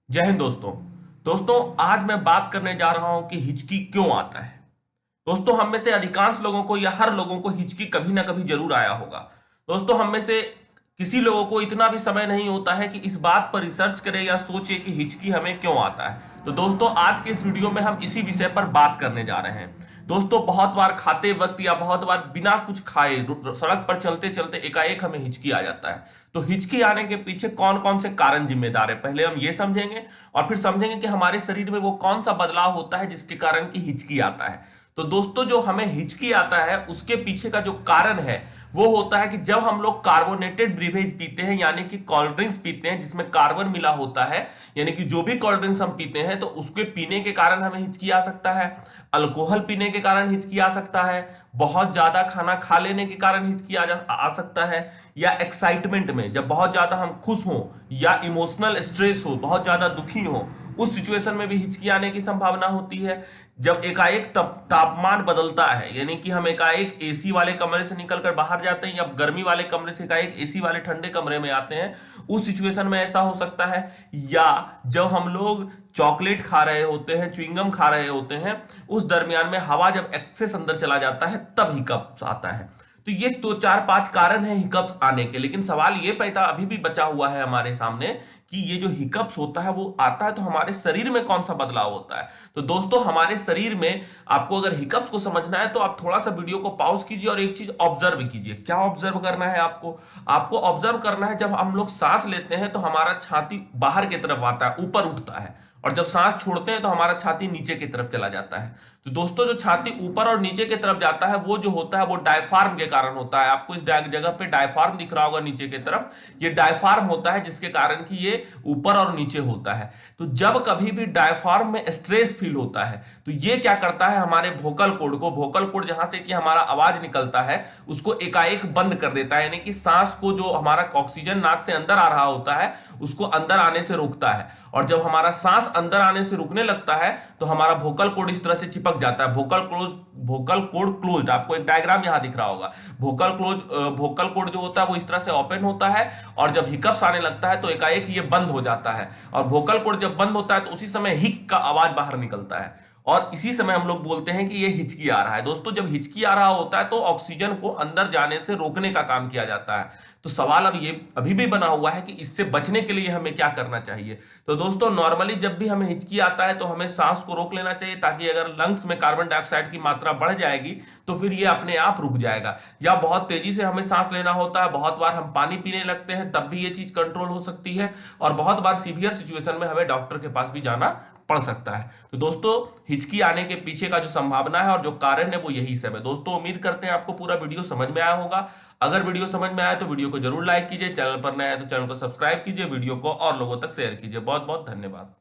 जय हिंद दोस्तों आज मैं बात करने जा रहा हूं कि हिचकी क्यों आता है। दोस्तों हम में से अधिकांश लोगों को या हर लोगों को हिचकी कभी ना कभी जरूर आया होगा। दोस्तों हम में से किसी लोगों को इतना भी समय नहीं होता है कि इस बात पर रिसर्च करे या सोचे कि हिचकी हमें क्यों आता है। तो दोस्तों आज के इस वीडियो में हम इसी विषय पर बात करने जा रहे हैं। दोस्तों बहुत बार खाते वक्त या बहुत बार बिना कुछ खाए सड़क पर चलते चलते एकाएक हमें हिचकी आ जाता है। तो हिचकी आने के पीछे कौन कौन से कारण जिम्मेदार है, पहले हम ये समझेंगे और फिर समझेंगे कि हमारे शरीर में वो कौन सा बदलाव होता है जिसके कारण की हिचकी आता है। तो दोस्तों जो हमें हिचकी आता है उसके पीछे का जो कारण है वो होता है कि जब हम लोग कार्बोनेटेड ब्रीवेज पीते हैं यानी कि कोल्ड ड्रिंक्स पीते हैं जिसमें कार्बन मिला होता है, यानी कि जो भी कोल्ड ड्रिंक्स हम पीते हैं तो उसके पीने के कारण हमें हिचकी आ सकता है, अल्कोहल पीने के कारण हिचकी आ सकता है, बहुत ज्यादा खाना खा लेने के कारण हिचकी आ सकता है, या एक्साइटमेंट में जब बहुत ज्यादा हम खुश हो या इमोशनल स्ट्रेस हो, बहुत ज्यादा दुखी हो, उस सिचुएशन में भी हिचकी आने की संभावना होती है। जब एकाएक तापमान बदलता है यानी कि हम एकाएक एसी वाले कमरे से निकलकर बाहर जाते हैं या गर्मी वाले कमरे से एकाएक एसी वाले ठंडे कमरे में आते हैं, उस सिचुएशन में ऐसा हो सकता है। या जब हम लोग चॉकलेट खा रहे होते हैं, च्युइंगम खा रहे होते हैं, उस दरमियान में हवा जब एक्सेस अंदर चला जाता है तब हिकअप्स आता है। तो ये तो चार पांच कारण है हिकअप्स आने के, लेकिन सवाल ये पैदा अभी भी बचा हुआ है हमारे सामने कि ये जो हिकअप्स होता है वो आता है तो हमारे शरीर में कौन सा बदलाव होता है। तो दोस्तों हमारे शरीर में आपको अगर हिकअप्स को समझना है तो आप थोड़ा सा वीडियो को पॉज कीजिए और एक चीज ऑब्जर्व कीजिए। क्या ऑब्जर्व करना है आपको? आपको ऑब्जर्व करना है जब हम लोग सांस लेते हैं तो हमारा छाती बाहर की तरफ आता है, ऊपर उठता है, और जब सांस छोड़ते हैं तो हमारा छाती नीचे की तरफ चला जाता है। तो दोस्तों जो छाती ऊपर और नीचे की तरफ जाता है वो जो होता है वो डायफ्राम के कारण होता है। आपको इस जगह पे डायफ्राम दिख रहा होगा नीचे की तरफ, ये डायफ्राम होता है जिसके कारण कि ये ऊपर और नीचे होता है। तो जब कभी भी डायफ्राम में स्ट्रेस फील होता है तो ये क्या करता है, हमारे वोकल कोड जहां से कि हमारा आवाज निकलता है उसको एकाएक बंद कर देता है, यानी कि सांस को जो हमारा ऑक्सीजन नाक से अंदर आ रहा होता है उसको अंदर आने से रोकता है। और जब हमारा सांस अंदर आने से रुकने लगता है तो हमारा वोकल कोड इस तरह से चिपक जाता है। वोकल कोड क्लोज्ड, आपको एक डायग्राम यहां दिख रहा होगा। वोकल कोड जो होता है वो इस तरह से ओपन होता है और जब हिकअप्स आने लगता है तो एकाएक ये बंद हो जाता है। और वोकल कोड जब बंद होता है तो उसी समय हिक का आवाज बाहर निकलता है और इसी समय हम लोग बोलते हैं कि ये हिचकी आ रहा है। दोस्तों जब हिचकी आ रहा होता है तो ऑक्सीजन को अंदर जाने से रोकने का काम किया जाता है। तो सवाल अब ये अभी भी बना हुआ है कि इससे बचने के लिए हमें क्या करना चाहिए। तो दोस्तों नॉर्मली जब भी हमें हिचकी आता है तो हमें सांस को रोक लेना चाहिए, ताकि अगर लंग्स में कार्बन डाइऑक्साइड की मात्रा बढ़ जाएगी तो फिर ये अपने आप रुक जाएगा। या बहुत तेजी से हमें सांस लेना होता है, बहुत बार हम पानी पीने लगते हैं तब भी ये चीज कंट्रोल हो सकती है, और बहुत बार सीवियर सिचुएशन में हमें डॉक्टर के पास भी जाना पड़ सकता है। तो दोस्तों हिचकी आने के पीछे का जो संभावना है और जो कारण है वो यही सब है। दोस्तों उम्मीद करते हैं आपको पूरा वीडियो समझ में आया होगा। अगर वीडियो समझ में आया तो वीडियो को जरूर लाइक कीजिए, चैनल पर नया है तो चैनल को सब्सक्राइब कीजिए, वीडियो को और लोगों तक शेयर कीजिए। बहुत बहुत धन्यवाद।